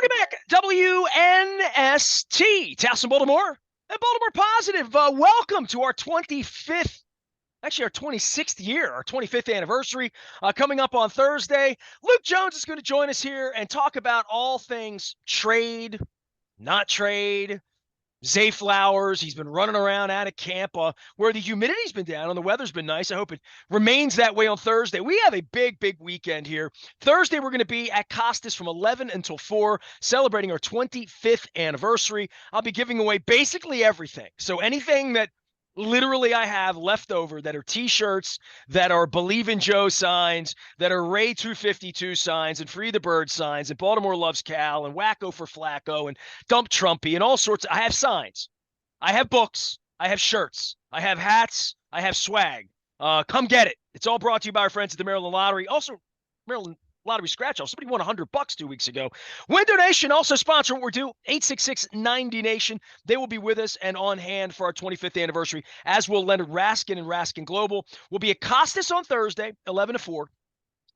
Welcome back, WNST, Towson, Baltimore, and Baltimore Positive. Welcome to our 25th, actually our 26th year, our 25th anniversary, coming up on Thursday. Luke Jones is going to join us here and talk about all things trade, not trade. Zay Flowers, he's been running around out of camp where the humidity's been down and the weather's been nice. I hope it remains that way on Thursday. We have a big weekend here. Thursday, we're going to be at Costas from 11 until 4, celebrating our 25th anniversary. I'll be giving away basically everything. So anything that literally I have left over that are T-shirts, that are Believe in Joe signs, that are Ray 252 signs, and Free the Bird signs, and Baltimore Loves Cal, and Wacko for Flacco, and Dump Trumpy, and all sorts. I have signs. I have books. I have shirts. I have hats. I have swag. Come get it. It's all brought to you by our friends at the Maryland Lottery. Also, Maryland Lottery Scratch-Off. Somebody won $100 2 weeks ago. Window Nation also sponsor what we're doing. 866-90-NATION. They will be with us and on hand for our 25th anniversary, as will Leonard Raskin and Raskin Global. We'll be at Costas on Thursday, 11 to 4.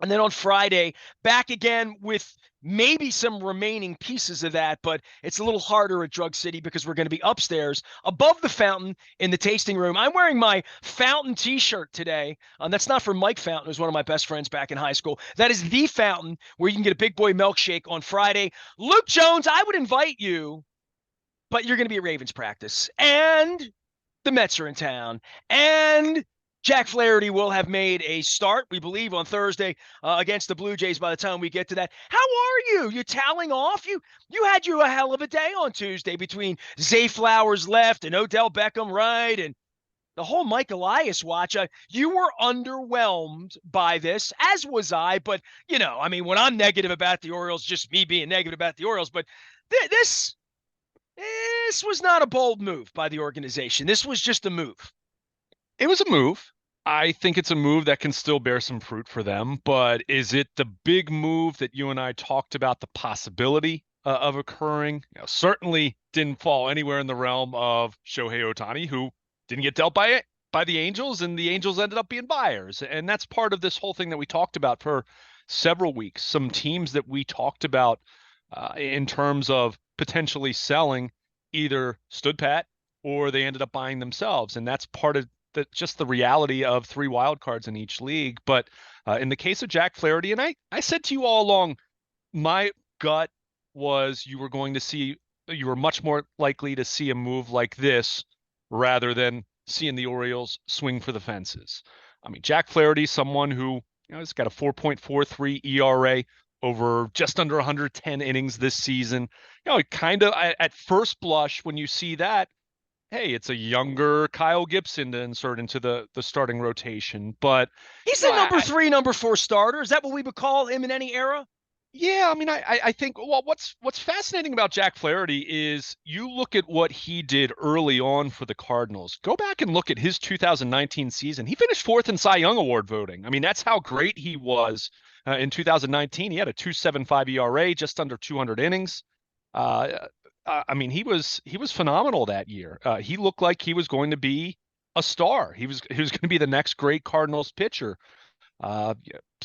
And then on Friday, back again with maybe some remaining pieces of that, but it's a little harder at Drug City because we're going to be upstairs above the fountain in the tasting room. I'm wearing my Fountain t-shirt today. That's not from Mike Fountain, who's one of my best friends back in high school. That is the Fountain where you can get a big boy milkshake on Friday. Luke Jones, I would invite you, but you're going to be at Ravens practice, and the Mets are in town, and Jack Flaherty will have made a start, we believe, on Thursday against the Blue Jays by the time we get to that. How are you? You toweling off? You had a hell of a day on Tuesday between Zay Flowers left and Odell Beckham right and the whole Mike Elias watch. You were underwhelmed by this, as was I. But, when I'm negative about the Orioles, just me being negative about the Orioles. But this was not a bold move by the organization. This was just a move. It was a move. I think it's a move that can still bear some fruit for them, but is it the big move that you and I talked about the possibility of occurring? Certainly didn't fall anywhere in the realm of Shohei Ohtani, who didn't get dealt by the Angels, and the Angels ended up being buyers. And that's part of this whole thing that we talked about for several weeks. Some teams that we talked about in terms of potentially selling either stood pat or they ended up buying themselves. And that's part of just the reality of 3 wild cards in each league. But in the case of Jack Flaherty, and I said to you all along, my gut was you were much more likely to see a move like this rather than seeing the Orioles swing for the fences. I mean, Jack Flaherty, someone who has got a 4.43 ERA over just under 110 innings this season. Kind of at first blush, when you see that, hey, it's a younger Kyle Gibson to insert into the starting rotation. But he's the number 3, number 4 starter. Is that what we would call him in any era? Yeah, I think, well, what's fascinating about Jack Flaherty is you look at what he did early on for the Cardinals. Go back and look at his 2019 season. He finished 4th in Cy Young Award voting. I mean, that's how great he was in 2019. He had a 2.75 ERA, just under 200 innings. He was phenomenal that year. He looked like he was going to be a star. He was going to be the next great Cardinals pitcher.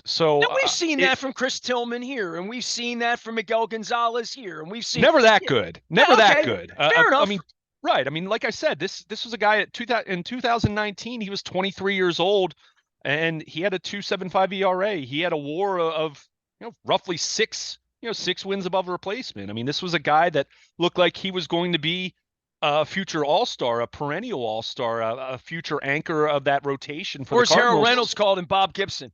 So now we've seen that from Chris Tillman here, and we've seen that from Miguel Gonzalez here, and we've seen never that good. That good. Fair enough. Right. Like I said, this was a guy in 2019. He was 23 years old, and he had a 2.75 ERA. He had a WAR of roughly 6 wins above replacement. I mean, this was a guy that looked like he was going to be a future all-star, a perennial all-star, a future anchor of that rotation for the Cardinals. Or as Harold Reynolds called him, Bob Gibson.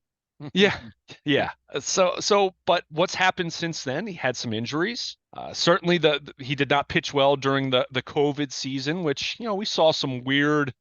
Yeah. But what's happened since then? He had some injuries. Certainly he did not pitch well during the COVID season, which, we saw some weird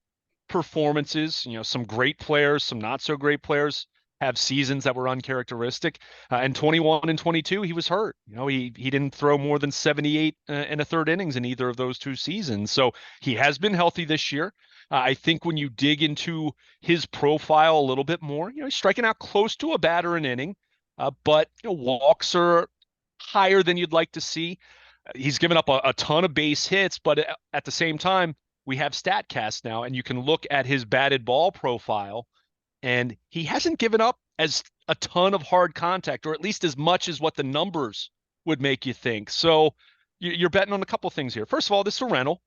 performances, some great players, some not so great players have seasons that were uncharacteristic. In 21 and 22, he was hurt. He didn't throw more than 78 and a third innings in either of those 2 seasons. So he has been healthy this year. I think when you dig into his profile a little bit more, he's striking out close to a batter an inning, but walks are higher than you'd like to see. He's given up a ton of base hits, but at the same time, we have StatCast now, and you can look at his batted ball profile, and he hasn't given up as a ton of hard contact, or at least as much as what the numbers would make you think. So you're betting on a couple things here. First of all, this is a rental.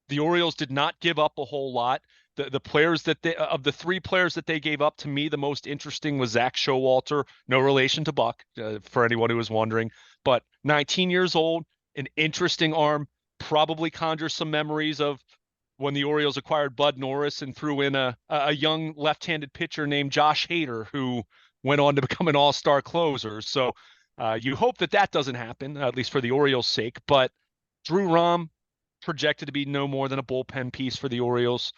The Orioles did not give up a whole lot. The players that they of the three players that they gave up, to me, the most interesting was Zach Showalter, no relation to Buck, for anyone who was wondering, but 19 years old, an interesting arm, probably conjures some memories of when the Orioles acquired Bud Norris and threw in a young left-handed pitcher named Josh Hader, who went on to become an all-star closer. So you hope that that doesn't happen, at least for the Orioles' sake. But Drew Rom projected to be no more than a bullpen piece for the Orioles.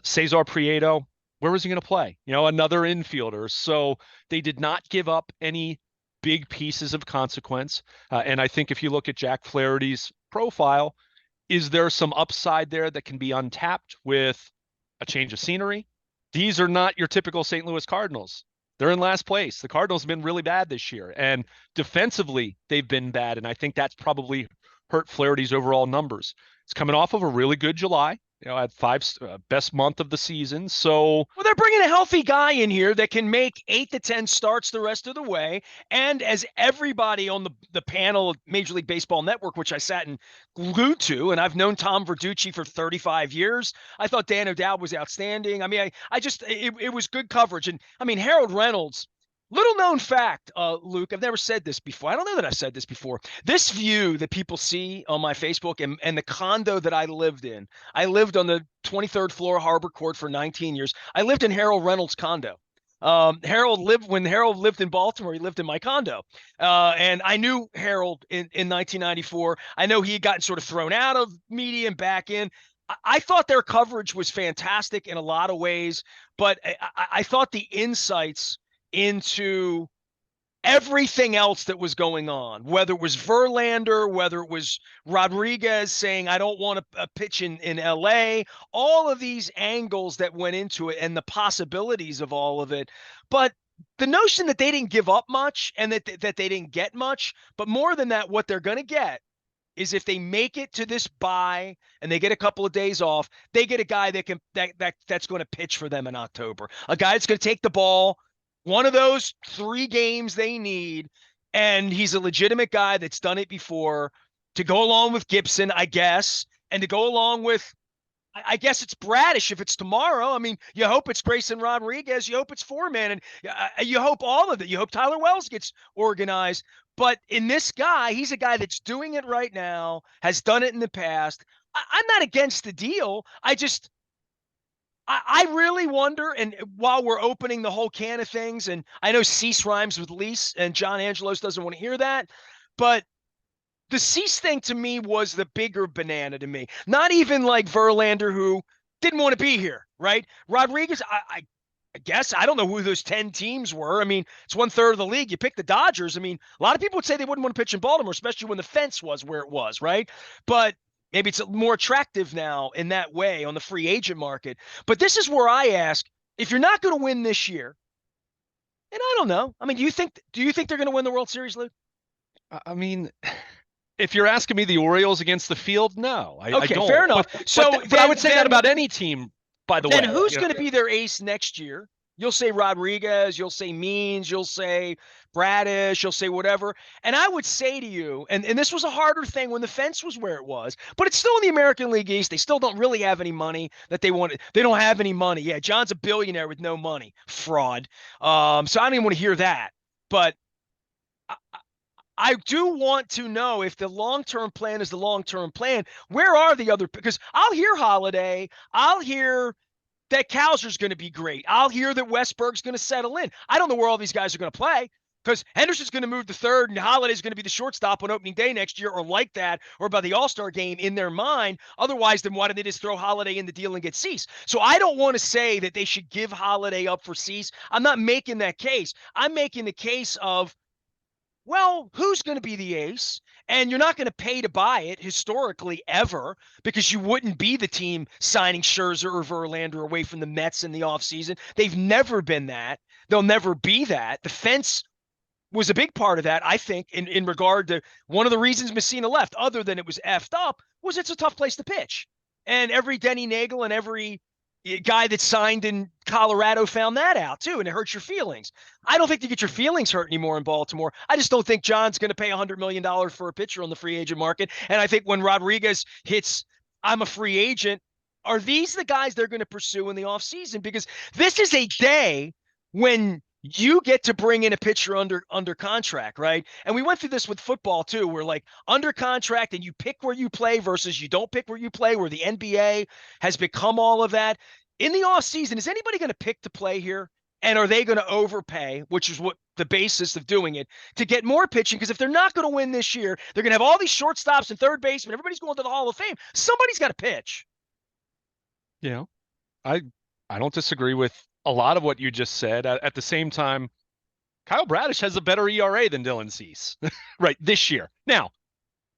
Cesar Prieto, where was he going to play? Another infielder. So they did not give up any big pieces of consequence. And I think if you look at Jack Flaherty's profile, is there some upside there that can be untapped with a change of scenery? These are not your typical St. Louis Cardinals. They're in last place. The Cardinals have been really bad this year, and defensively they've been bad. And I think that's probably hurt Flaherty's overall numbers. It's coming off of a really good July. Had best month of the season. So, well, they're bringing a healthy guy in here that can make 8 to 10 starts the rest of the way. And as everybody on the panel of Major League Baseball Network, which I sat and glued to, and I've known Tom Verducci for 35 years, I thought Dan O'Dowd was outstanding. I mean, it was good coverage. And I mean, Harold Reynolds, little known fact, Luke, I've never said this before. I don't know that I've said this before. This view that people see on my Facebook and the condo that I lived in, I lived on the 23rd floor Harbor Court for 19 years. I lived in Harold Reynolds' condo. When Harold lived in Baltimore, he lived in my condo. And I knew Harold in 1994. I know he had gotten sort of thrown out of media and back in. I thought their coverage was fantastic in a lot of ways, but I thought the insights into everything else that was going on, whether it was Verlander, whether it was Rodriguez saying, I don't want to pitch in LA, all of these angles that went into it and the possibilities of all of it. But the notion that they didn't give up much and that they didn't get much, but more than that, what they're going to get is if they make it to this bye and they get a couple of days off, they get a guy that's going to pitch for them in October, a guy that's going to take the ball one of those 3 games they need, and he's a legitimate guy that's done it before, to go along with Gibson, I guess, and to go along with, I guess it's Bradish if it's tomorrow. I mean, you hope it's Grayson Rodriguez. You hope it's Foreman, and you hope all of it. You hope Tyler Wells gets organized. But in this guy, he's a guy that's doing it right now, has done it in the past. I'm not against the deal. I really wonder, and while we're opening the whole can of things, and I know Cease rhymes with lease, and John Angelos doesn't want to hear that, but the Cease thing to me was the bigger banana to me. Not even like Verlander, who didn't want to be here, right? Rodriguez, I guess, I don't know who those 10 teams were. I mean, it's 1/3 of the league. You pick the Dodgers. I mean, a lot of people would say they wouldn't want to pitch in Baltimore, especially when the fence was where it was, right? But maybe it's more attractive now in that way on the free agent market. But this is where I ask, if you're not going to win this year, and I don't know. I mean, do you think they're going to win the World Series, Luke? I mean, if you're asking me the Orioles against the field, no, I don't. Fair enough. But I would say that about any team, by the way. Then who's going to be their ace next year? You'll say Rodriguez, you'll say Means, you'll say Bradish, you'll say whatever. And I would say to you, and this was a harder thing when the fence was where it was, but it's still in the American League East. They still don't really have any money that they want. They don't have any money. Yeah, John's a billionaire with no money. Fraud. So I don't even want to hear that. But I do want to know if the long-term plan is the long-term plan. Where are the other? Because I'll hear Holiday. I'll hear that Kowser's going to be great. I'll hear that Westberg's going to settle in. I don't know where all these guys are going to play, because Henderson's going to move to third and Holiday's going to be the shortstop on opening day next year, or like that, or by the All-Star game in their mind. Otherwise, then why didn't they just throw Holiday in the deal and get Cease? So I don't want to say that they should give Holiday up for Cease. I'm not making that case. I'm making the case of, well, who's going to be the ace? And you're not going to pay to buy it historically ever, because you wouldn't be the team signing Scherzer or Verlander away from the Mets in the offseason. They've never been that. They'll never be that. The fence was a big part of that, I think, in regard to one of the reasons Messina left, other than it was effed up, was it's a tough place to pitch. And every Denny Nagel and every guy that signed in Colorado found that out too, and it hurts your feelings. I don't think you get your feelings hurt anymore in Baltimore. I just don't think John's going to pay $100 million for a pitcher on the free agent market. And I think when Rodriguez hits, I'm a free agent, are these the guys they're going to pursue in the offseason? Because this is a day when you get to bring in a pitcher under contract, right? And we went through this with football too, where like under contract and you pick where you play versus you don't pick where you play, where the NBA has become all of that. In the offseason, is anybody going to pick to play here? And are they going to overpay, which is what the basis of doing it, to get more pitching? Because if they're not going to win this year, they're going to have all these shortstops and third basemen. Everybody's going to the Hall of Fame. Somebody's got to pitch. You know, I don't disagree with a lot of what you just said. At the same time, Kyle Bradish has a better ERA than Dylan Cease right this year. Now,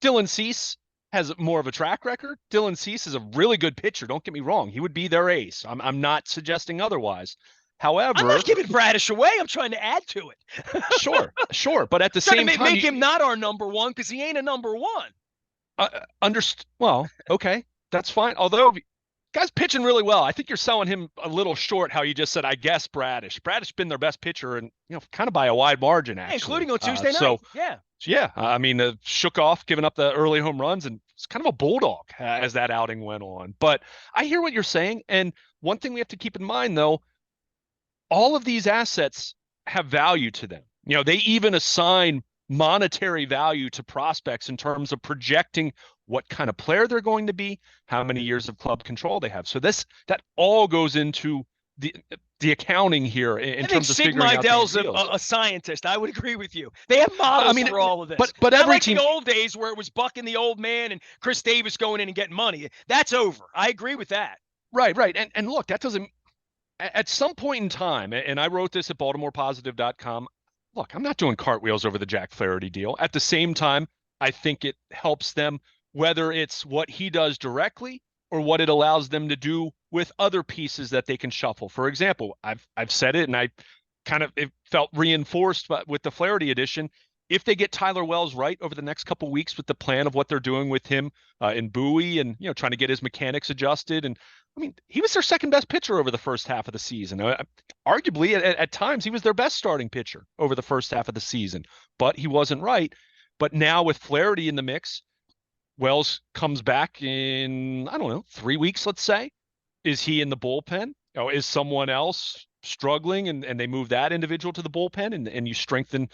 Dylan Cease has more of a track record. Dylan Cease is a really good pitcher. Don't get me wrong. He would be their ace. I'm not suggesting otherwise. However, I'm not giving Bradish away. I'm trying to add to it. sure. But at the same time, make him not our number one because he ain't a number one. Well, okay, that's fine. Although guy's pitching really well. I think you're selling him a little short how you just said, I guess, Bradish. Bradish been their best pitcher and, kind of by a wide margin, actually. Including on Tuesday night. Yeah. I mean, shook off, giving up the early home runs, and it's kind of a bulldog as that outing went on. But I hear what you're saying. And one thing we have to keep in mind, though, all of these assets have value to them. They even assign monetary value to prospects in terms of projecting what kind of player they're going to be, how many years of club control they have. So that all goes into the accounting here in terms of figuring out these deals. a scientist. I would agree with you. They have models for all of this. But not every like team, the old days where it was Buck and the old man and Chris Davis going in and getting money. That's over. I agree with that. Right. And look, that doesn't. At some point in time, and I wrote this at BaltimorePositive.com. Look, I'm not doing cartwheels over the Jack Flaherty deal. At the same time, I think it helps them, whether it's what he does directly or what it allows them to do with other pieces that they can shuffle. For example, I've said it, and it felt reinforced with the Flaherty edition. If they get Tyler Wells right over the next couple of weeks with the plan of what they're doing with him in Bowie and trying to get his mechanics adjusted, and I mean, he was their second best pitcher over the first half of the season. Arguably, at times, he was their best starting pitcher over the first half of the season, but he wasn't right. But now with Flaherty in the mix, Wells comes back in, I don't know, 3 weeks, let's say. Is he in the bullpen? Is someone else struggling and they move that individual to the bullpen and you strengthen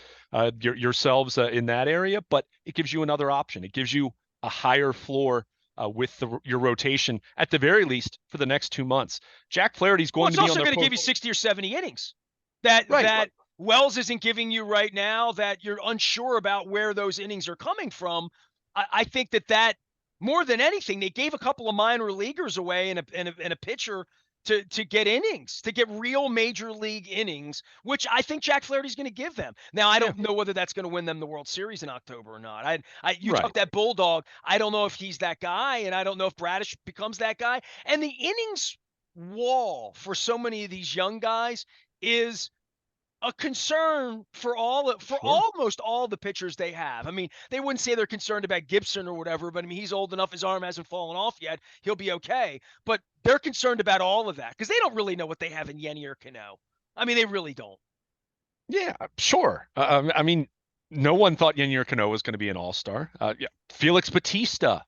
yourselves in that area? But it gives you another option. It gives you a higher floor with your rotation, at the very least, for the next 2 months. Jack Flaherty's going to be on. It's also going to give you 60 or 70 innings. That Wells isn't giving you right now, that you're unsure about where those innings are coming from. I think that more than anything, they gave a couple of minor leaguers away and a pitcher to get innings, to get real major league innings, which I think Jack Flaherty's going to give them. Now, I don't know whether that's going to win them the World Series in October or not. You talk that bulldog. I don't know if he's that guy, and I don't know if Bradish becomes that guy. And the innings wall for so many of these young guys is a concern for almost all the pitchers they have. I mean, they wouldn't say they're concerned about Gibson or whatever, but I mean, he's old enough, his arm hasn't fallen off yet. He'll be okay. But they're concerned about all of that because they don't really know what they have in Yenny or Cano. I mean, they really don't. Yeah, sure. I mean, no one thought Yennier Cano was going to be an all-star. Felix Bautista,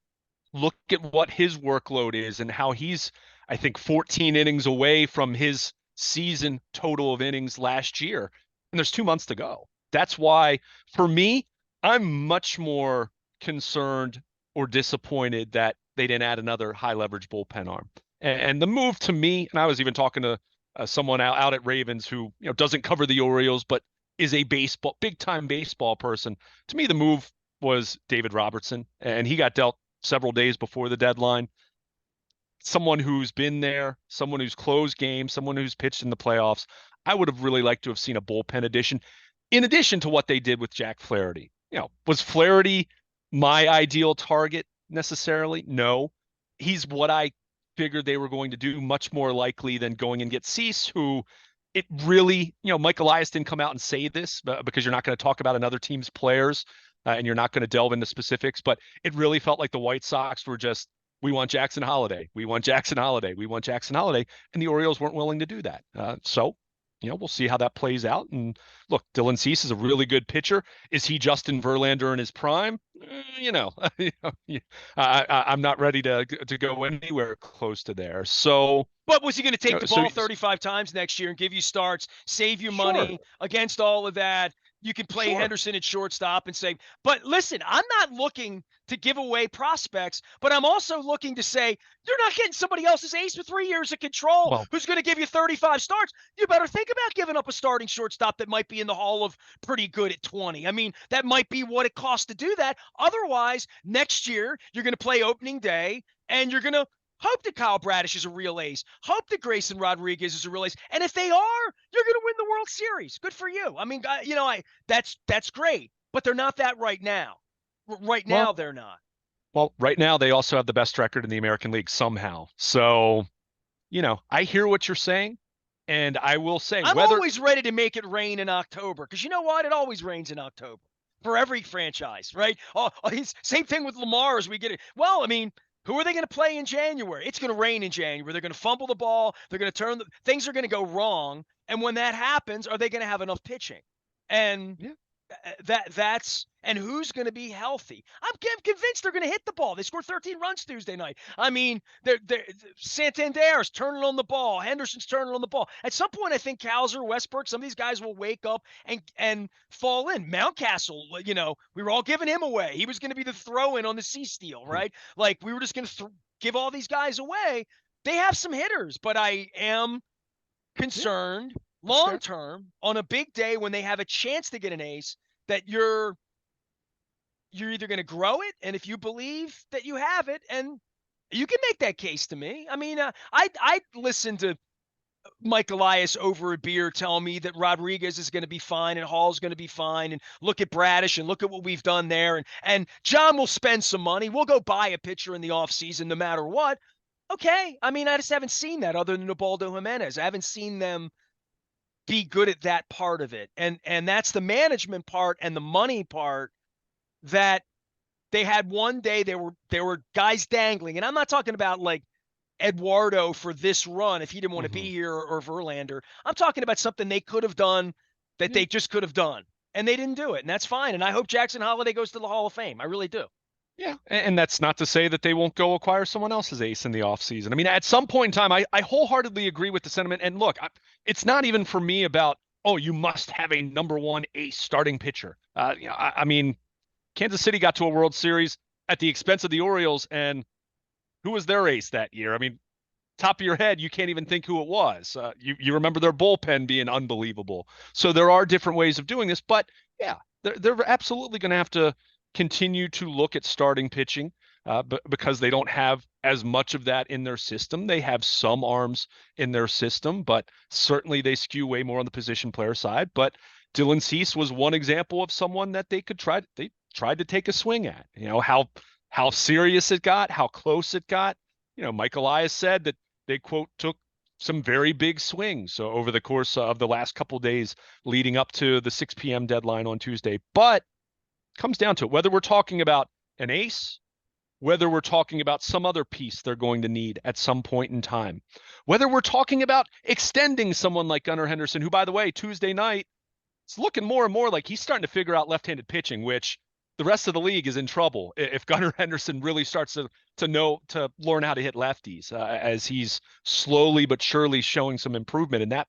look at what his workload is and how he's, I think, 14 innings away from his season total of innings last year, and there's 2 months to go. That's why, for me, I'm much more concerned or disappointed that they didn't add another high leverage bullpen arm. And the move to me, and I was even talking to someone out at Ravens who doesn't cover the Orioles but is a big time baseball person. To me, the move was David Robertson, and he got dealt several days before the deadline. Someone who's been there, someone who's closed games, someone who's pitched in the playoffs. I would have really liked to have seen a bullpen addition in addition to what they did with Jack Flaherty. Was Flaherty my ideal target necessarily? No. He's what I figured they were going to do, much more likely than going and get Cease, who it really, Mike Elias didn't come out and say this because you're not going to talk about another team's players and you're not going to delve into specifics, but it really felt like the White Sox were just we want Jackson Holiday. We want Jackson Holiday. We want Jackson Holiday. And the Orioles weren't willing to do that. So, we'll see how that plays out. And look, Dylan Cease is a really good pitcher. Is he Justin Verlander in his prime? I'm not ready to go anywhere close to there. So, But was he going to take the so ball 35 times next year and give you starts, save you sure, money against all of that? You can play sure. Henderson at shortstop and say, but listen, I'm not looking to give away prospects, but I'm also looking to say, you're not getting somebody else's ace with 3 years of control Well, who's going to give you 35 starts. You better think about giving up a starting shortstop that might be in the hall of pretty good at 20. I mean, that might be what it costs to do that. Otherwise, next year, you're going to play opening day and you're going to hope that Kyle Bradish is a real ace. Hope that Grayson Rodriguez is a real ace. And if they are, you're going to win the World Series. Good for you. I mean, that's great. But they're not that right now. Right now, well, they're not. well, right now they also have the best record in the American League somehow. So, I hear what you're saying, and I will say I'm whether always ready to make it rain in October because you know what? It always rains in October for every franchise, right? Oh, same thing with Lamar as we get it. Well, I mean, who are they going to play in January? It's going to rain in January. They're going to fumble the ball. They're going to things are going to go wrong. And when that happens, are they going to have enough pitching? And yeah, that's and who's going to be healthy? I'm convinced they're going to hit the ball. They scored 13 runs Tuesday night. I mean, they're Santander's turning on the ball. Henderson's turning on the ball. At some point, I think Kowser, Westbrook, some of these guys will wake up and fall in. Mountcastle, we were all giving him away. He was going to be the throw-in on the C steal, right? Like we were just going to give all these guys away. They have some hitters, but I am concerned long term on a big day when they have a chance to get an ace that you're either going to grow it, and if you believe that you have it, and you can make that case to me. I mean, I listened to Mike Elias over a beer tell me that Rodriguez is going to be fine and Hall's going to be fine, and look at Bradish and look at what we've done there, and John will spend some money. We'll go buy a pitcher in the offseason no matter what. Okay, I mean, I just haven't seen that other than Ubaldo Jimenez. I haven't seen them be good at that part of it. And that's the management part and the money part that they had one day there were guys dangling. And I'm not talking about like Eduardo for this run if he didn't want to be here or Verlander. I'm talking about something they could have done that they just could have done. And they didn't do it. And that's fine. And I hope Jackson Holiday goes to the Hall of Fame. I really do. Yeah, and that's not to say that they won't go acquire someone else's ace in the offseason. I mean, at some point in time, I wholeheartedly agree with the sentiment. And look, it's not even for me about, oh, you must have a number one ace starting pitcher. I mean, Kansas City got to a World Series at the expense of the Orioles, and who was their ace that year? I mean, top of your head, you can't even think who it was. You remember their bullpen being unbelievable. So there are different ways of doing this, but yeah, they're absolutely going to have to continue to look at starting pitching because they don't have as much of that in their system. They have some arms in their system, but certainly they skew way more on the position player side. But Dylan Cease was one example of someone that they tried to take a swing at. How serious it got, how close it got. Mike Elias said that they, quote, took some very big swings over the course of the last couple of days leading up to the 6 p.m. deadline on Tuesday. But comes down to it, whether we're talking about an ace, whether we're talking about some other piece they're going to need at some point in time, whether we're talking about extending someone like Gunnar Henderson, who, by the way, Tuesday night, it's looking more and more like he's starting to figure out left-handed pitching, which the rest of the league is in trouble if Gunnar Henderson really starts to learn how to hit lefties, as he's slowly but surely showing some improvement in that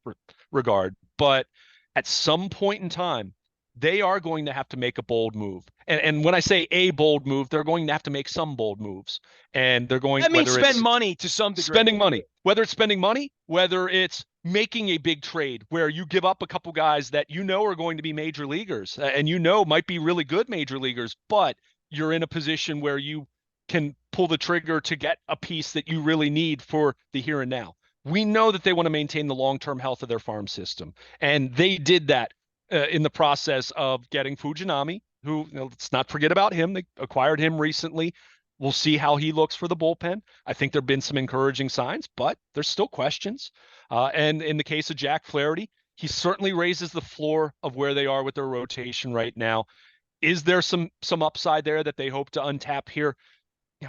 regard. But at some point in time, they are going to have to make a bold move. And when I say a bold move, they're going to have to make some bold moves. And they're going, that means whether spend it's money to some degree. spending money, whether it's spending money, whether it's making a big trade where you give up a couple guys that are going to be major leaguers and might be really good major leaguers, but you're in a position where you can pull the trigger to get a piece that you really need for the here and now. We know that they want to maintain the long-term health of their farm system, and they did that in the process of getting Fujinami, who, let's not forget about him. They acquired him recently. We'll see how he looks for the bullpen. I think there have been some encouraging signs, but there's still questions. And in the case of Jack Flaherty, he certainly raises the floor of where they are with their rotation right now. Is there some upside there that they hope to untap here?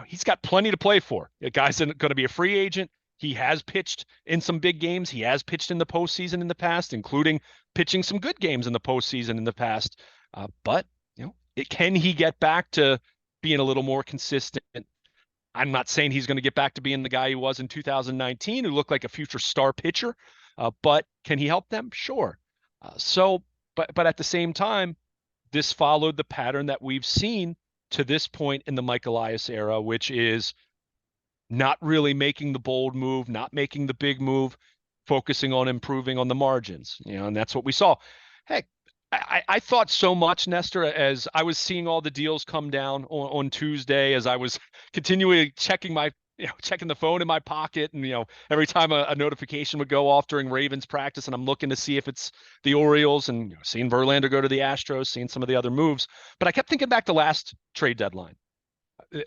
he's got plenty to play for. The guy's going to be a free agent. He has pitched in some big games. He has pitched in the postseason in the past, including pitching some good games in the postseason in the past. But can he get back to being a little more consistent? I'm not saying he's going to get back to being the guy he was in 2019, who looked like a future star pitcher. But can he help them? Sure. But at the same time, this followed the pattern that we've seen to this point in the Mike Elias era, which is not really making the bold move, not making the big move, focusing on improving on the margins, and that's what we saw. Heck, I thought so much, Nestor, as I was seeing all the deals come down on Tuesday, as I was continually checking the phone in my pocket, and every time a notification would go off during Ravens practice, and I'm looking to see if it's the Orioles, and seeing Verlander go to the Astros, seeing some of the other moves. But I kept thinking back to last trade deadline.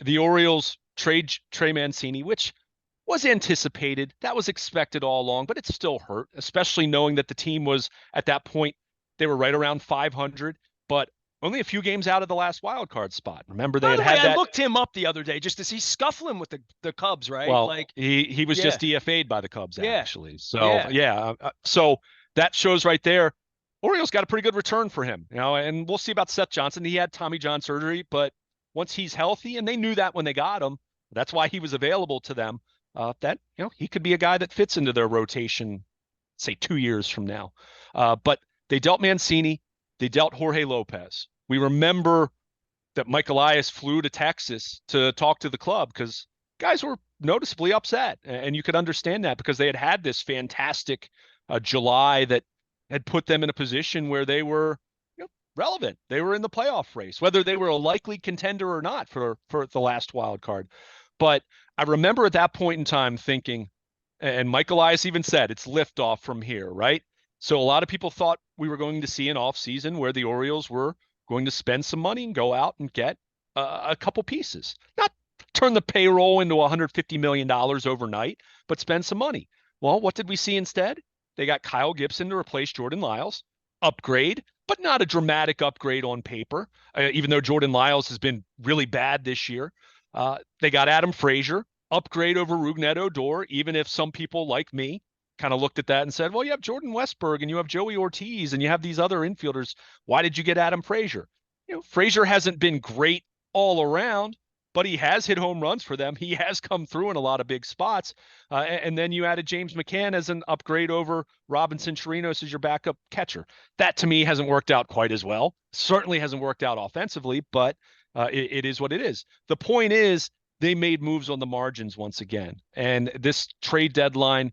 The Orioles trade Trey Mancini, which was anticipated. That was expected all along, but it still hurt, especially knowing that the team was at that point, they were right around 500, but only a few games out of the last wild card spot. Remember, they had that. I looked him up the other day just to see scuffling with the Cubs, right? Well, he was just DFA'd by the Cubs, actually. So so that shows right there. Orioles got a pretty good return for him, and we'll see about Seth Johnson. He had Tommy John surgery, but once he's healthy, and they knew that when they got him, that's why he was available to them. That he could be a guy that fits into their rotation, say 2 years from now. But they dealt Mancini, they dealt Jorge Lopez. We remember that Mike Elias flew to Texas to talk to the club because guys were noticeably upset, and you could understand that because they had this fantastic July that had put them in a position where they were relevant. They were in the playoff race, whether they were a likely contender or not for the last wild card. But I remember at that point in time thinking, and Mike Elias even said, it's liftoff from here, right? So a lot of people thought we were going to see an offseason where the Orioles were going to spend some money and go out and get a couple pieces. Not turn the payroll into $150 million overnight, but spend some money. Well, what did we see instead? They got Kyle Gibson to replace Jordan Lyles, upgrade, but not a dramatic upgrade on paper, even though Jordan Lyles has been really bad this year. They got Adam Frazier, upgrade over Rougned Odor, even if some people like me kind of looked at that and said, well, you have Jordan Westburg and you have Joey Ortiz and you have these other infielders. Why did you get Adam Frazier? Frazier hasn't been great all around, but he has hit home runs for them. He has come through in a lot of big spots. And then you added James McCann as an upgrade over Robinson Chirinos as your backup catcher. That to me hasn't worked out quite as well. Certainly hasn't worked out offensively, but it is what it is. The point is they made moves on the margins once again. And this trade deadline,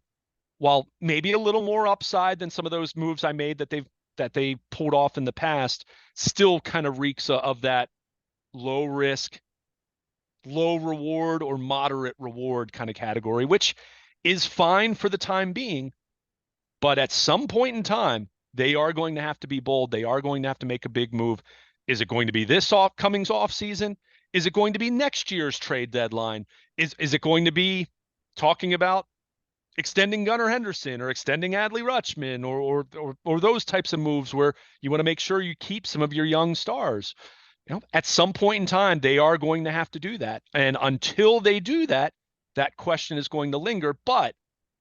while maybe a little more upside than some of those moves I made that they pulled off in the past, still kind of reeks of that low risk, low reward or moderate reward kind of category, which is fine for the time being. But at some point in time, they are going to have to be bold. They are going to have to make a big move. Is it going to be this Cummings off season? Is it going to be next year's trade deadline? Is it going to be talking about extending Gunnar Henderson or extending Adley Rutschman or those types of moves where you want to make sure you keep some of your young stars? At some point in time, they are going to have to do that. And until they do that, that question is going to linger. But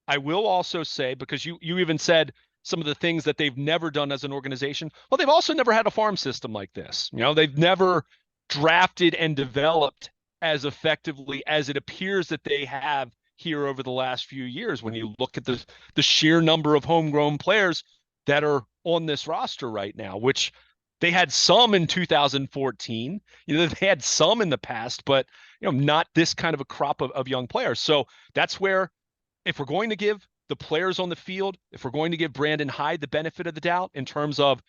I will also say, because you even said some of the things that they've never done as an organization, well, they've also never had a farm system like this. They've never drafted and developed as effectively as it appears that they have here over the last few years. When you look at the sheer number of homegrown players that are on this roster right now, which they had some in 2014, they had some in the past, but not this kind of a crop of young players. So that's where, if we're going to give the players on the field, if we're going to give Brandon Hyde the benefit of the doubt in terms of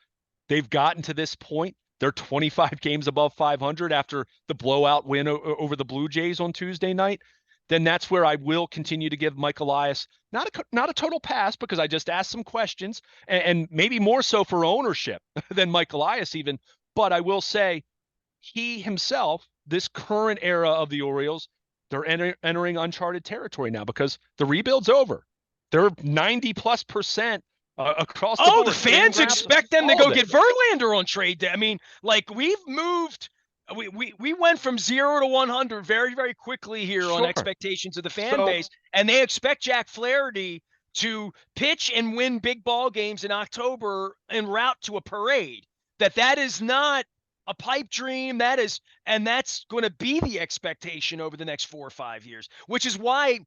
they've gotten to this point, they're 25 games above 500 after the blowout win over the Blue Jays on Tuesday night, then that's where I will continue to give Mike Elias not a total pass, because I just asked some questions, and maybe more so for ownership than Mike Elias even. But I will say he himself, this current era of the Orioles, they're entering uncharted territory now because the rebuild's over. They're 90+% across the board. The fans expect them to go get Verlander on trade day. I mean, like, we've moved we went from 0 to 100 very, very quickly here on Sure. expectations of the fan So, base, and they expect Jack Flaherty to pitch and win big ball games in October en route to a parade. That is not a pipe dream. That's going to be the expectation over the next 4 or 5 years, which is why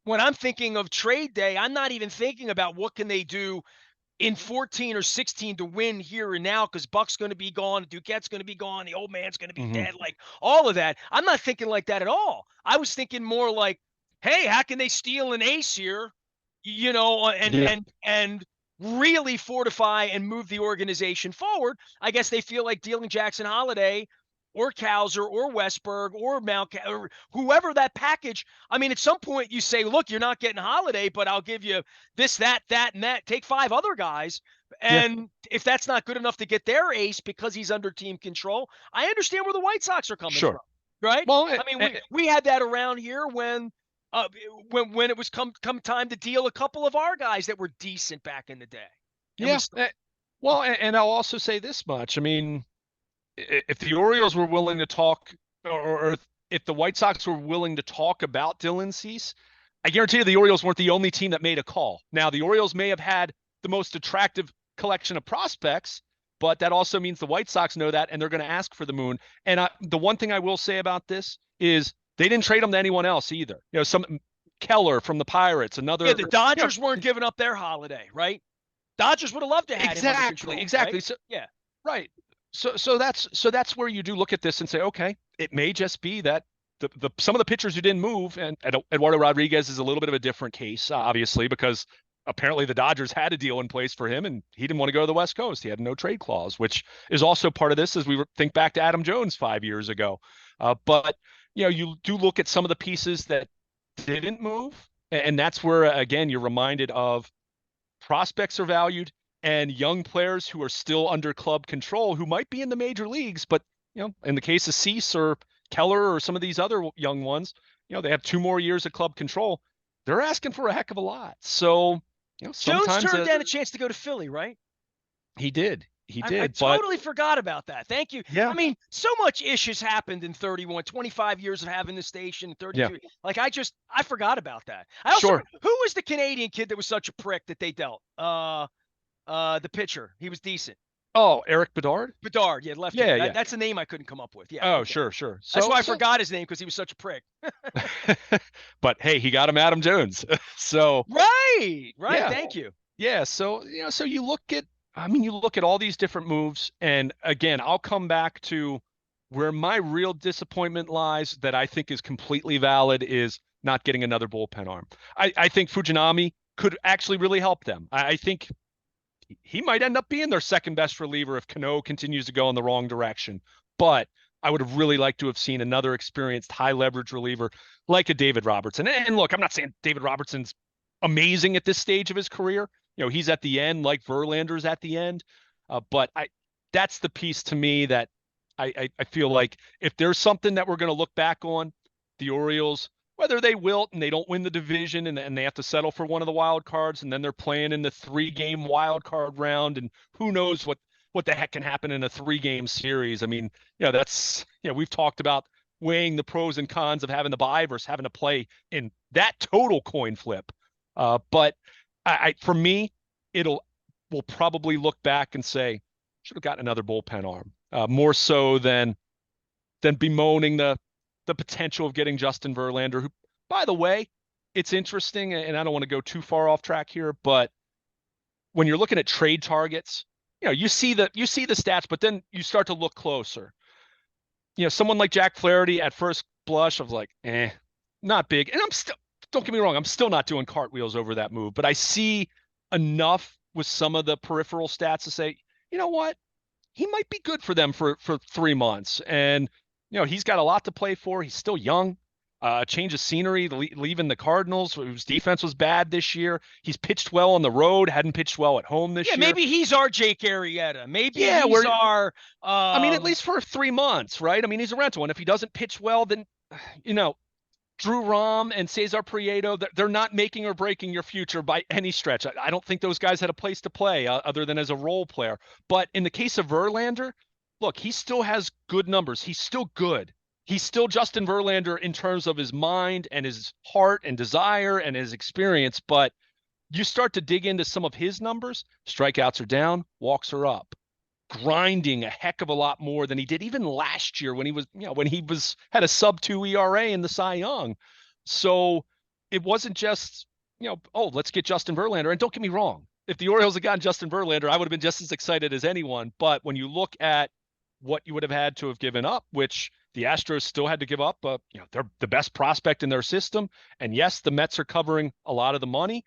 when I'm thinking of trade day, I'm not even thinking about what can they do in 14 or 16 to win here and now because Buck's going to be gone, Duquette's going to be gone, the old man's going to be mhm. dead, like all of that. I'm not thinking like that at all. I was thinking more like, hey, how can they steal an ace here, and Yeah. really fortify and move the organization forward? I guess they feel like dealing Jackson Holiday or Cowser or Westberg or or whoever that package. I mean, at some point you say, look, you're not getting Holiday, but I'll give you this, that, and that. Take 5 other guys. Yeah. And if that's not good enough to get their ace because he's under team control, I understand where the White Sox are coming Sure. from, right? Well, I mean, we had that around here uh, when it was come time to deal a couple of our guys that were decent back in the day, and we yeah. Well, and I'll also say this much. I mean, if the Orioles were willing to talk, or if the White Sox were willing to talk about Dylan Cease, I guarantee you the Orioles weren't the only team that made a call. Now, the Orioles may have had the most attractive collection of prospects, but that also means the White Sox know that, and they're going to ask for the moon. And the one thing I will say about this is they didn't trade him to anyone else either. Some Keller from the Pirates, yeah, another, the Dodgers weren't giving up their Holiday, right? Dodgers would have loved to have him under control, exactly. right? So Yeah. right. So that's where you do look at this and say, okay, it may just be that the some of the pitchers who didn't move, and Eduardo Rodriguez is a little bit of a different case, obviously, because apparently the Dodgers had a deal in place for him, and he didn't want to go to the West Coast. He had no trade clause, which is also part of this as we think back to Adam Jones 5 years ago. But you do look at some of the pieces that didn't move, and that's where again you're reminded of prospects are valued and young players who are still under club control who might be in the major leagues, but in the case of Cease or Keller or some of these other young ones, they have 2 more years of club control. They're asking for a heck of a lot. So, Jones sometimes turned down a chance to go to Philly, right? he did. He I did. But totally forgot about that. Thank you. I yeah, mean, so much ish has happened in 25 years of having the station, yeah, 33. Like I forgot about that. I also sure. who was the Canadian kid that was such a prick that they dealt? The pitcher. He was decent. Oh, Eric Bedard? Bedard, yeah, left-hander. Yeah, yeah. That's a name I couldn't come up with. Yeah, Oh, okay. sure, sure. That's So, why I forgot his name because he was such a prick. but hey, he got him Adam Jones. So, Right, right. yeah. Thank you. Yeah, so so you look at, I mean, you look at all these different moves, and again, I'll come back to where my real disappointment lies that I think is completely valid is not getting another bullpen arm. I think Fujinami could actually really help them. I think he might end up being their second best reliever if Cano continues to go in the wrong direction. But I would have really liked to have seen another experienced high leverage reliever like a David Robertson. And look, I'm not saying David Robertson's amazing at this stage of his career. He's at the end like Verlander's at the end. But that's the piece to me that I feel like if there's something that we're going to look back on, the Orioles, whether they wilt and they don't win the division and they have to settle for one of the wild cards, and then they're playing in the 3-game wild card round, and who knows what the heck can happen in a 3-game series. I mean, that's, we've talked about weighing the pros and cons of having the bye versus having to play in that total coin flip. But for me, we'll probably look back and say, should have gotten another bullpen arm, more so than bemoaning the potential of getting Justin Verlander, who, by the way, it's interesting, and I don't want to go too far off track here, but when you're looking at trade targets, you see the stats, but then you start to look closer. Someone like Jack Flaherty at first blush of like, not big. And don't get me wrong, I'm still not doing cartwheels over that move, but I see enough with some of the peripheral stats to say, you know what? He might be good for them for 3 months. And, he's got a lot to play for. He's still young. Change of scenery, leaving the Cardinals, whose defense was bad this year. He's pitched well on the road, hadn't pitched well at home this year. Maybe he's our Jake Arrieta. Maybe he's our. I mean, at least for 3 months, right? I mean, he's a rental, and if he doesn't pitch well, then, Drew Rom and Cesar Prieto, they're not making or breaking your future by any stretch. I don't think those guys had a place to play other than as a role player. But in the case of Verlander, look, he still has good numbers. He's still good. He's still Justin Verlander in terms of his mind and his heart and desire and his experience. But you start to dig into some of his numbers, strikeouts are down, walks are up, grinding a heck of a lot more than he did even last year when he was, when he was had a sub 2 ERA in the Cy Young. So it wasn't just, oh, let's get Justin Verlander. And don't get me wrong, if the Orioles had gotten Justin Verlander, I would have been just as excited as anyone. But when you look at what you would have had to have given up, which the Astros still had to give up, they're the best prospect in their system. And yes, the Mets are covering a lot of the money.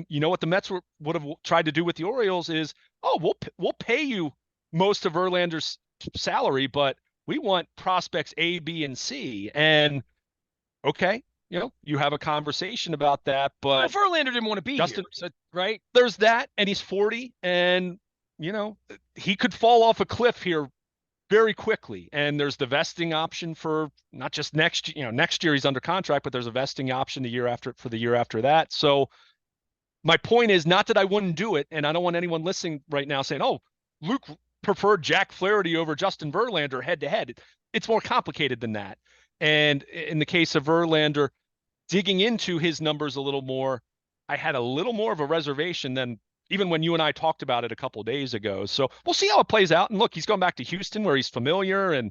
What the Mets would have tried to do with the Orioles is, oh, we'll pay you most of Verlander's salary, but we want prospects A, B, and C. And okay, you have a conversation about that, Well, but Verlander didn't want to be Justin, here, so, right? there's that, and he's 40, and he could fall off a cliff here very quickly. And there's the vesting option for not just next year he's under contract, but there's a vesting option for the year after that. So my point is not that I wouldn't do it, and I don't want anyone listening right now saying, "Oh, Luke preferred Jack Flaherty over Justin Verlander head to head." It's more complicated than that. And in the case of Verlander, digging into his numbers a little more, I had a little more of a reservation than even when you and I talked about it a couple of days ago. So we'll see how it plays out. And look, he's going back to Houston where he's familiar. And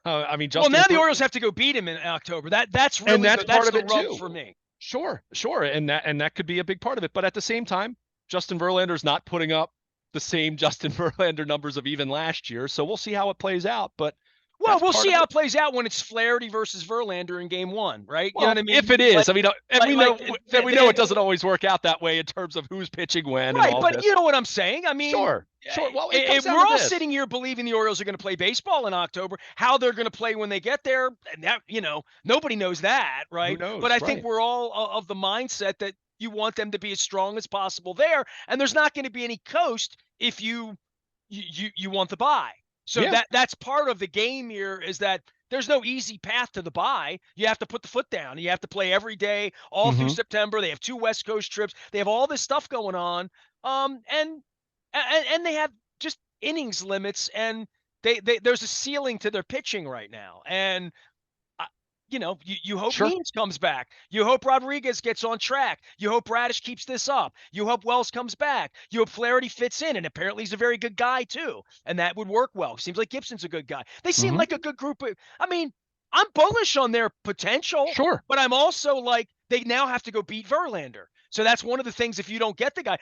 Well, now the Orioles have to go beat him in October. That's really that's part of the it rub too. for me. Sure. And that could be a big part of it. But at the same time, Justin Verlander's not putting up the same Justin Verlander numbers of even last year. So we'll see how it plays out. But well, we'll see how it plays out when it's Flaherty versus Verlander in Game 1, right? Well, You know what I mean? if it is, we know it doesn't always work out that way in terms of who's pitching when, right? and all but this. you know what I'm saying? I mean, sure. Well, we're all sitting here believing the Orioles are going to play baseball in October. How they're going to play when they get there, and that nobody knows that, right? Who knows? But I think we're all of the mindset that you want them to be as strong as possible there, and there's not going to be any coast if you want the bye. So that's part of the game here, is that there's no easy path to the bye. You have to put the foot down. You have to play every day all through September. They have 2 West Coast trips. They have all this stuff going on. And they have just innings limits, and there's a ceiling to their pitching right now. And you hope Means comes back. You hope Rodriguez gets on track. You hope Radish keeps this up. You hope Wells comes back. You hope Flaherty fits in, and apparently he's a very good guy too, and that would work well. Seems like Gibson's a good guy. They seem like a good group. I'm bullish on their potential. Sure. But I'm also like, they now have to go beat Verlander. So that's one of the things, if you don't get the guy.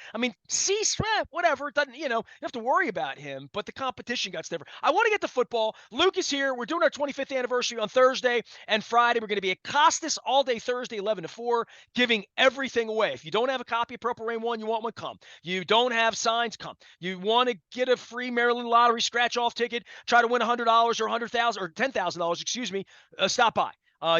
Cease, whatever. It doesn't, you have to worry about him, but the competition got different. I want to get to football. Luke is here. We're doing our 25th anniversary on Thursday and Friday. We're going to be at Costas all day Thursday, 11 to 4, giving everything away. If you don't have a copy of Purple Rain 1, you want one, come. You don't have signs, come. You want to get a free Maryland Lottery scratch-off ticket, try to win $100 or $100,000 or $10,000, excuse me, stop by.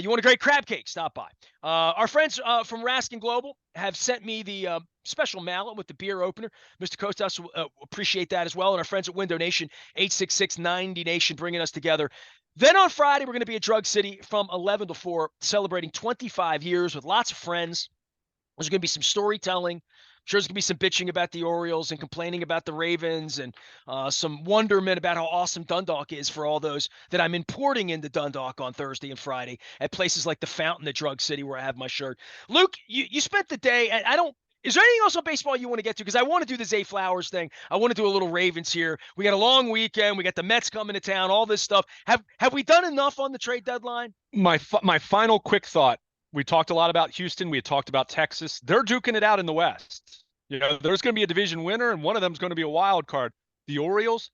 You want a great crab cake? Stop by. Our friends from Raskin Global have sent me the special mallet with the beer opener. Mr. Kostas will appreciate that as well. And our friends at Window Nation, 866-90Nation, bringing us together. Then on Friday, we're going to be at Drug City from 11 to 4, celebrating 25 years with lots of friends. There's going to be some storytelling. Sure, there's going to be some bitching about the Orioles and complaining about the Ravens, and some wonderment about how awesome Dundalk is for all those that I'm importing into Dundalk on Thursday and Friday at places like the Fountain at Drug City, where I have my shirt. Luke, you spent the day, and is there anything else on baseball you want to get to? Because I want to do the Zay Flowers thing. I want to do a little Ravens here. We got a long weekend. We got the Mets coming to town, all this stuff. Have we done enough on the trade deadline? My final quick thought. We talked a lot about Houston. We had talked about Texas. They're duking it out in the West. There's going to be a division winner, and one of them is going to be a wild card. The Orioles,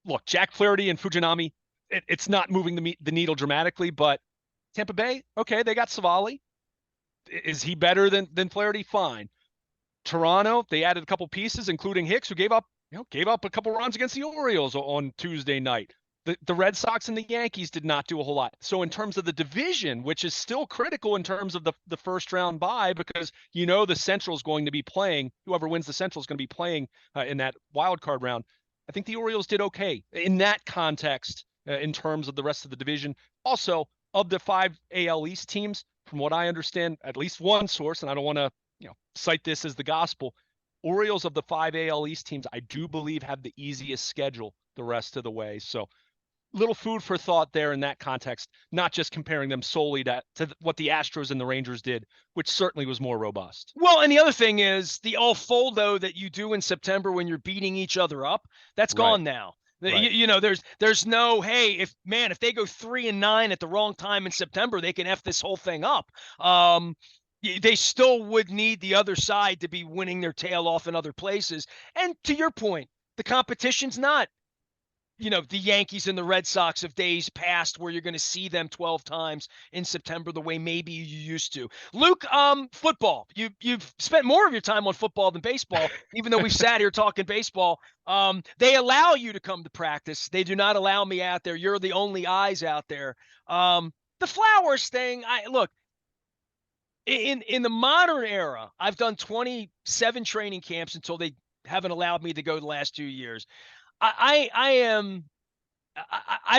look, Jack Flaherty and Fujinami, it's not moving the needle dramatically, but Tampa Bay, okay, they got Savali. Is he better than Flaherty? Fine. Toronto, they added a couple pieces, including Hicks, who gave up a couple runs against the Orioles on Tuesday night. The Red Sox and the Yankees did not do a whole lot. So in terms of the division, which is still critical in terms of the first round bye, because the Central is going to be playing, whoever wins the Central is going to be playing in that wild card round. I think the Orioles did okay in that context in terms of the rest of the division. Also, of the 5 AL East teams, from what I understand, at least one source, and I don't want to cite this as the gospel, Orioles of the 5 AL East teams, I do believe, have the easiest schedule the rest of the way. So little food for thought there in that context, not just comparing them solely to what the Astros and the Rangers did, which certainly was more robust. Well, and the other thing is the all foldo that you do in September when you're beating each other up, that's Right. gone now. Right. There's no, hey, if they go 3-9 at the wrong time in September, they can F this whole thing up. They still would need the other side to be winning their tail off in other places. And to your point, the competition's not the Yankees and the Red Sox of days past where you're going to see them 12 times in September the way maybe you used to. Luke, football. You've spent more of your time on football than baseball, even though we've sat here talking baseball. They allow you to come to practice. They do not allow me out there. You're the only eyes out there. The Flowers thing, look, in the modern era, I've done 27 training camps until they haven't allowed me to go the last 2 years. I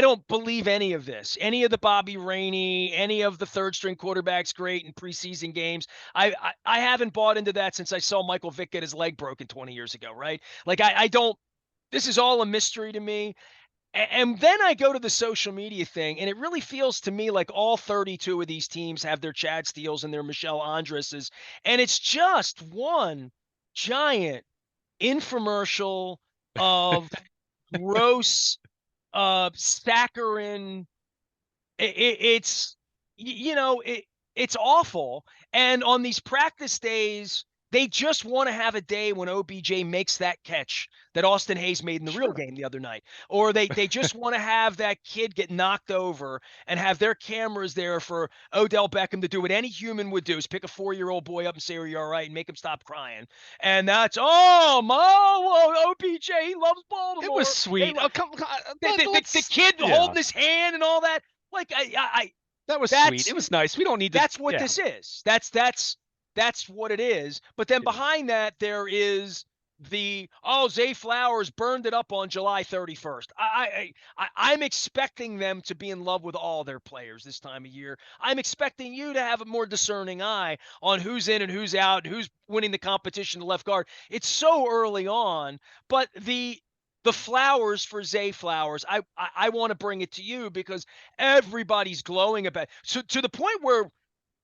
don't believe any of this. Any of the Bobby Rainey, any of the third string quarterbacks great in preseason games. I haven't bought into that since I saw Michael Vick get his leg broken 20 years ago, right? Like I don't. This is all a mystery to me. And then I go to the social media thing, and it really feels to me like all 32 of these teams have their Chad Steeles and their Michelle Andreses, and it's just one giant infomercial of gross saccharine. It's awful. And on these practice days, they just want to have a day when OBJ makes that catch that Austin Hayes made in the real game the other night. Or they just want to have that kid get knocked over and have their cameras there for Odell Beckham to do what any human would do, is pick a 4-year-old boy up and say, are you all right? And make him stop crying. And that's, OBJ, he loves Baltimore. It was sweet. The kid holding his hand and all that. Like, that was sweet. It was nice. We don't need to. That's what this is. That's what it is. But then behind that, there is Zay Flowers burned it up on July 31st. I'm expecting them to be in love with all their players this time of year. I'm expecting you to have a more discerning eye on who's in and who's out, and who's winning the competition to left guard. It's so early on, but the flowers for Zay Flowers, I want to bring it to you because everybody's glowing about it. So to the point where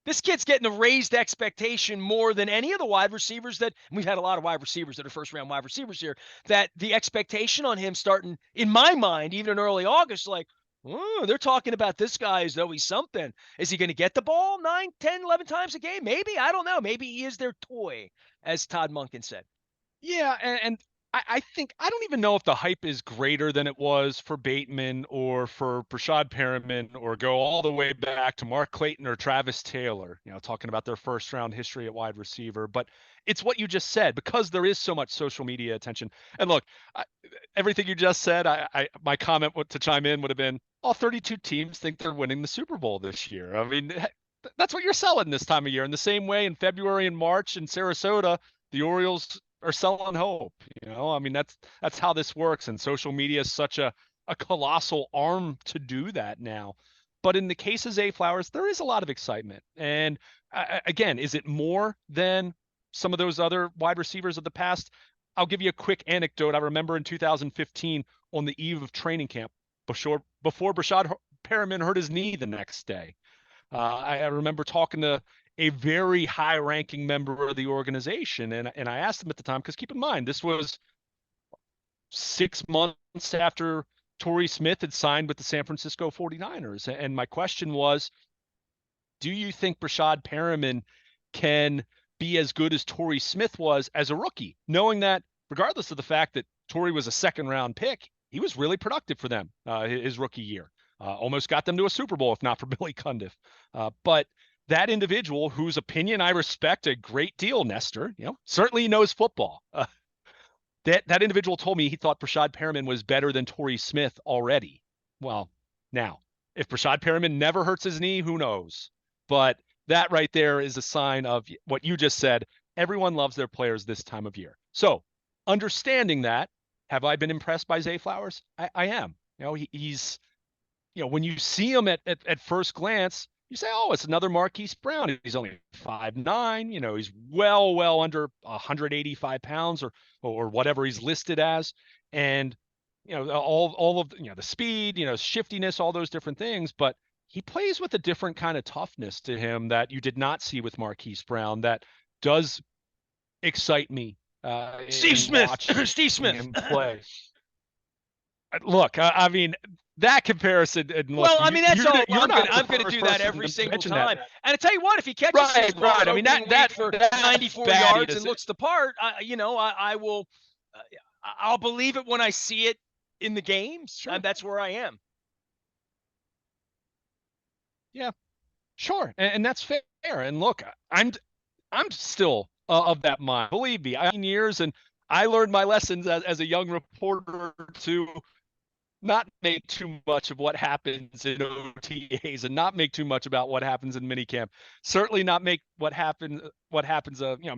this kid's getting a raised expectation more than any of the wide receivers that we've had a lot of wide receivers that are first-round wide receivers here, that the expectation on him starting, in my mind, even in early August, like, they're talking about this guy as though he's something. Is he going to get the ball 9, 10, 11 times a game? Maybe. I don't know. Maybe he is their toy, as Todd Monken said. Yeah, and I think I don't even know if the hype is greater than it was for Bateman or for Brashad Perriman, or go all the way back to Mark Clayton or Travis Taylor, talking about their first round history at wide receiver. But it's what you just said, because there is so much social media attention. And look, everything you just said, my comment to chime in would have been, all 32 teams think they're winning the Super Bowl this year. I mean, that's what you're selling this time of year. In the same way, in February and March in Sarasota, the Orioles are selling hope. I mean, that's how this works. And social media is such a colossal arm to do that now. But in the case of Zay Flowers, there is a lot of excitement. And again, is it more than some of those other wide receivers of the past? I'll give you a quick anecdote. I remember in 2015, on the eve of training camp, before Brashad Perriman hurt his knee the next day, I remember talking to a very high-ranking member of the organization, and I asked him at the time, because keep in mind, this was 6 months after Torrey Smith had signed with the San Francisco 49ers, and my question was, do you think Brashad Perriman can be as good as Torrey Smith was as a rookie, knowing that regardless of the fact that Torrey was a second-round pick, he was really productive for them his rookie year. Almost got them to a Super Bowl, if not for Billy Cundiff. But that individual, whose opinion I respect a great deal, Nestor, certainly knows football. That individual told me he thought Brashad Perriman was better than Torrey Smith already. Well, now, if Brashad Perriman never hurts his knee, who knows? But that right there is a sign of what you just said. Everyone loves their players this time of year. So, understanding that, have I been impressed by Zay Flowers? I am. He's, when you see him at first glance, you say, oh, it's another Marquise Brown. He's only 5'9". He's well under 185 pounds or whatever he's listed as. And, all of the speed, shiftiness, all those different things, but he plays with a different kind of toughness to him that you did not see with Marquise Brown that does excite me Steve in Smith. watching Steve Smith. him play. Look, I mean, that comparison, and look, Well, I mean, that's all. you're not the I'm gonna first do that person every to single mention time. that. And I tell you what, if he catches six Right, balls right. I mean, opening week for that's 94 batty yards to and say. looks the part, I will. I'll believe it when I see it in the games. Sure. That's where I am. Yeah, sure, and that's fair. And look, I'm still of that mind. Believe me, I years, and I learned my lessons as a young reporter to not make too much of what happens in OTAs and not make too much about what happens in minicamp. Certainly not make what happens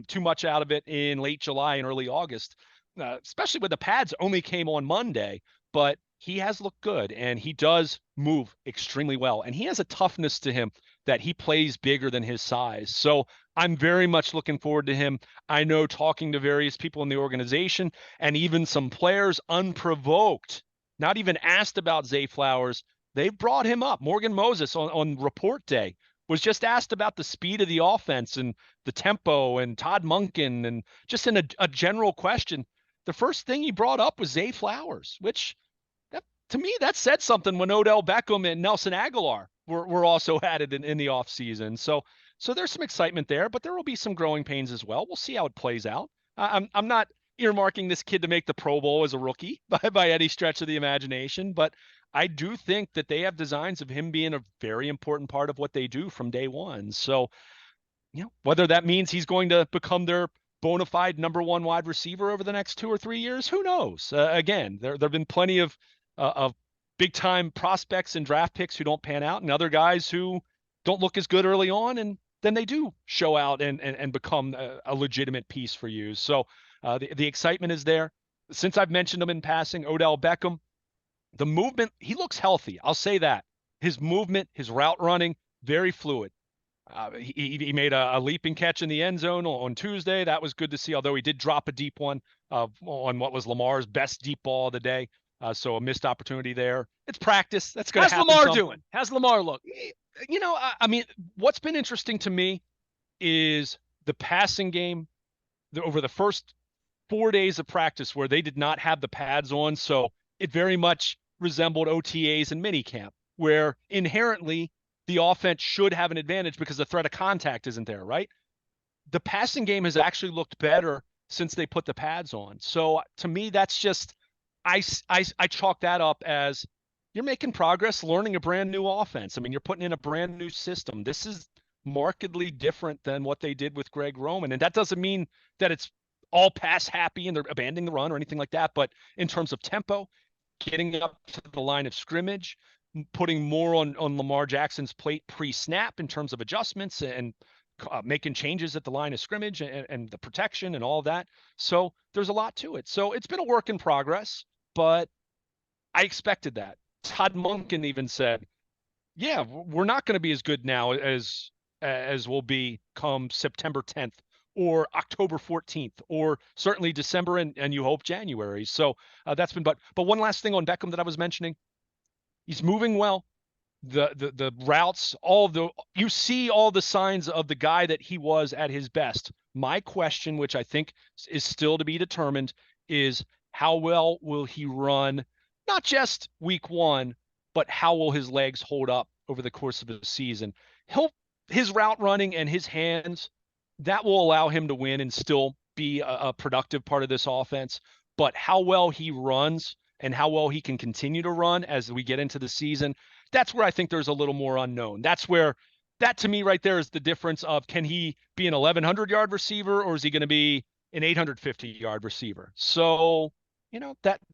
too much out of it in late July and early August, especially when the pads only came on Monday. But he has looked good, and he does move extremely well, and he has a toughness to him that he plays bigger than his size. So I'm very much looking forward to him. I know, talking to various people in the organization and even some players unprovoked, not even asked about Zay Flowers, they've brought him up. Morgan Moses on report day was just asked about the speed of the offense and the tempo, and Todd Monken, and just in a general question. The first thing he brought up was Zay Flowers, which to me, that said something when Odell Beckham and Nelson Aguilar were also added in the offseason. So there's some excitement there, but there will be some growing pains as well. We'll see how it plays out. I'm not earmarking this kid to make the Pro Bowl as a rookie by any stretch of the imagination, but I do think that they have designs of him being a very important part of what they do from day one. So, whether that means he's going to become their bona fide number one wide receiver over the next 2 or 3 years, who knows? Again, there have been plenty of big time prospects and draft picks who don't pan out, and other guys who don't look as good early on, and then they do show out and become a legitimate piece for you. So the excitement is there. Since I've mentioned him in passing, Odell Beckham, the movement, he looks healthy. I'll say that. His movement, his route running, very fluid. He made a leaping catch in the end zone on Tuesday. That was good to see, although he did drop a deep one on what was Lamar's best deep ball of the day. So a missed opportunity there. It's practice. That's going to happen. How's Lamar doing? How's Lamar look? I mean, what's been interesting to me is the passing game over the first 4 days of practice where they did not have the pads on. So it very much resembled OTAs and minicamp, where inherently the offense should have an advantage because the threat of contact isn't there, right? The passing game has actually looked better since they put the pads on. So to me, that's just, I chalk that up as you're making progress, learning a brand new offense. I mean, you're putting in a brand new system. This is markedly different than what they did with Greg Roman. And that doesn't mean that it's all pass happy and they're abandoning the run or anything like that. But in terms of tempo, getting up to the line of scrimmage, putting more on Lamar Jackson's plate pre-snap in terms of adjustments and making changes at the line of scrimmage and the protection and all of that. So there's a lot to it. So it's been a work in progress, but I expected that. Todd Monken even said, yeah, we're not going to be as good now as we'll be come September 10th or October 14th or certainly December and you hope January. So that's been, but one last thing on Beckham that I was mentioning, he's moving well. The routes, you see all the signs of the guy that he was at his best. My question, which I think is still to be determined, is how well will he run, not just week one, but how will his legs hold up over the course of the season? His route running and his hands, that will allow him to win and still be a productive part of this offense. But how well he runs and how well he can continue to run as we get into the season, that's where I think there's a little more unknown. That's where, that to me right there is the difference of, can he be an 1,100-yard receiver or is he going to be an 850-yard receiver? So,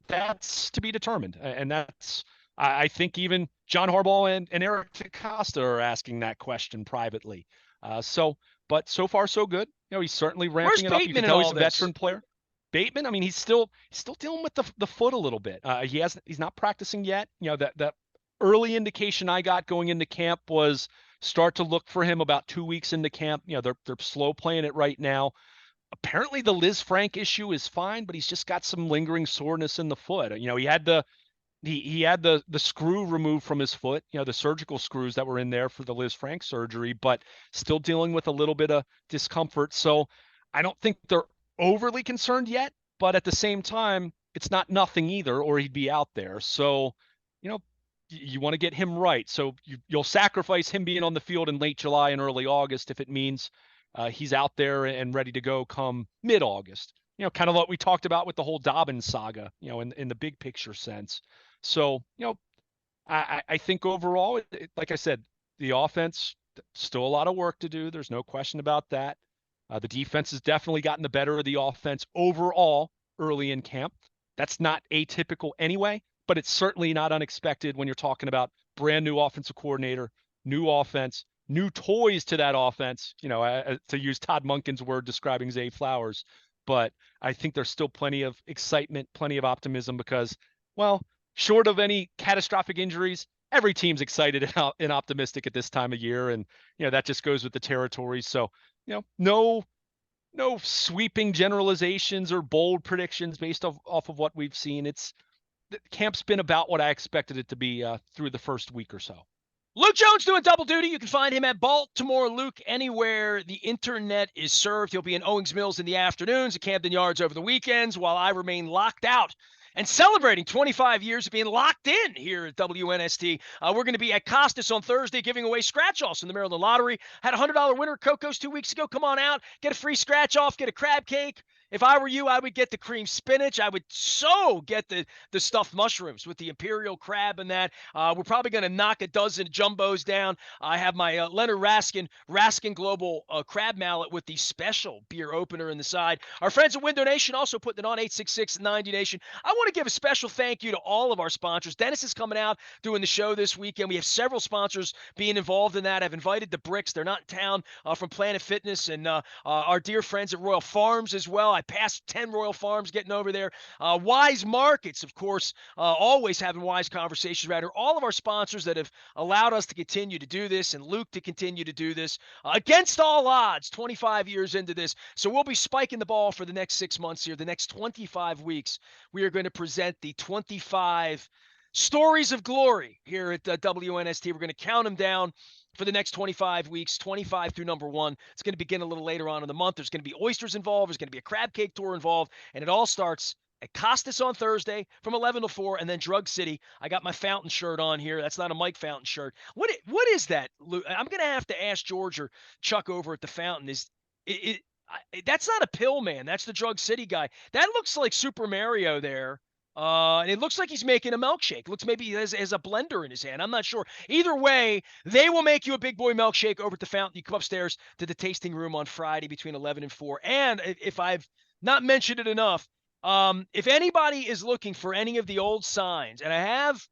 that's to be determined. And that's, I think even John Harbaugh and Eric DeCosta are asking that question privately. But so far so good. He's certainly ramping it up. You can tell he's a veteran player. Bateman, I mean, he's still dealing with the foot a little bit. He's not practicing yet. That early indication I got going into camp was start to look for him about 2 weeks into camp. They're slow playing it right now. apparently the Liz Frank issue is fine, but he's just got some lingering soreness in the foot. He had the screw removed from his foot, the surgical screws that were in there for the Liz Frank surgery, but still dealing with a little bit of discomfort. So I don't think they're overly concerned yet, but at the same time, it's not nothing either, or he'd be out there. So, you know, you want to get him right. So you'll sacrifice him being on the field in late July and early August if it means he's out there and ready to go come mid-August. Kind of what we talked about with the whole Dobbins saga, in the big picture sense. So, I think overall, like I said, the offense, still a lot of work to do. There's no question about that. The defense has definitely gotten the better of the offense overall early in camp. That's not atypical anyway, but it's certainly not unexpected when you're talking about brand new offensive coordinator, new offense, new toys to that offense, to use Todd Monken's word describing Zay Flowers. But I think there's still plenty of excitement, plenty of optimism because, well, short of any catastrophic injuries, every team's excited and optimistic at this time of year. And, that just goes with the territory. So, no sweeping generalizations or bold predictions based off of what we've seen. The camp's been about what I expected it to be through the first week or so. Luke Jones doing double duty. You can find him at Baltimore Luke anywhere the internet is served. He'll be in Owings Mills in the afternoons, at Camden Yards over the weekends, while I remain locked out and celebrating 25 years of being locked in here at WNST. We're going to be at Costas on Thursday giving away scratch-offs in the Maryland Lottery. Had a $100 winner at Coco's 2 weeks ago. Come on out, get a free scratch-off, get a crab cake. If I were you, I would get the cream spinach. I would so get the stuffed mushrooms with the imperial crab and that. We're probably going to knock a dozen jumbos down. I have my Leonard Raskin Global crab mallet with the special beer opener in the side. Our friends at Window Nation also putting it on 866-90 Nation. I want to give a special thank you to all of our sponsors. Dennis is coming out doing the show this weekend. We have several sponsors being involved in that. I've invited the Bricks. They're not in town from Planet Fitness and our dear friends at Royal Farms as well. I passed 10 Royal Farms getting over there. Wise Markets, of course, always having wise conversations around here. All of our sponsors that have allowed us to continue to do this and Luke to continue to do this against all odds 25 years into this. So we'll be spiking the ball for the next 6 months here. The next 25 weeks, we are going to present the 25 stories of glory here at WNST. We're going to count them down for the next 25 weeks, 25 through number 1. It's going to begin a little later on in the month. There's going to be oysters involved. There's going to be a crab cake tour involved. And it all starts at Costas on Thursday from 11 to 4, and then Drug City. I got my Fountain shirt on here. That's not a Mike Fountain shirt. What is that, Lou? I'm going to have to ask George or Chuck over at the Fountain. That's not a pill, man. That's the Drug City guy. That looks like Super Mario there. And it looks like he's making a milkshake. Looks maybe he has a blender in his hand. I'm not sure. Either way, they will make you a big boy milkshake over at the Fountain. You come upstairs to the tasting room on Friday between 11 and 4. And if I've not mentioned it enough, if anybody is looking for any of the old signs, and I have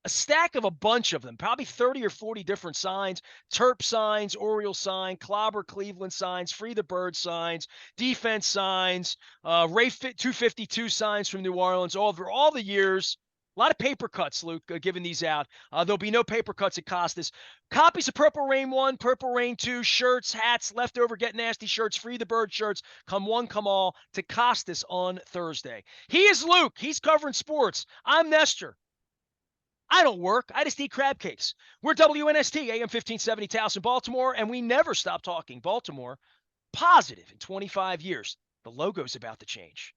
a stack of a bunch of them, probably 30 or 40 different signs, Terp signs, Orioles sign, Clobber Cleveland signs, Free the Bird signs, defense signs, Ray 252 signs from New Orleans, over all the years. A lot of paper cuts, Luke, giving these out. There'll be no paper cuts at Costas. Copies of Purple Rain 1, Purple Rain 2, shirts, hats, leftover Get Nasty shirts, Free the Bird shirts. Come one, come all to Costas on Thursday. He is Luke. He's covering sports. I'm Nestor. I don't work. I just eat crab cakes. We're WNST, AM 1570 Towson, Baltimore, and we never stop talking Baltimore. Positive in 25 years. The logo's about to change.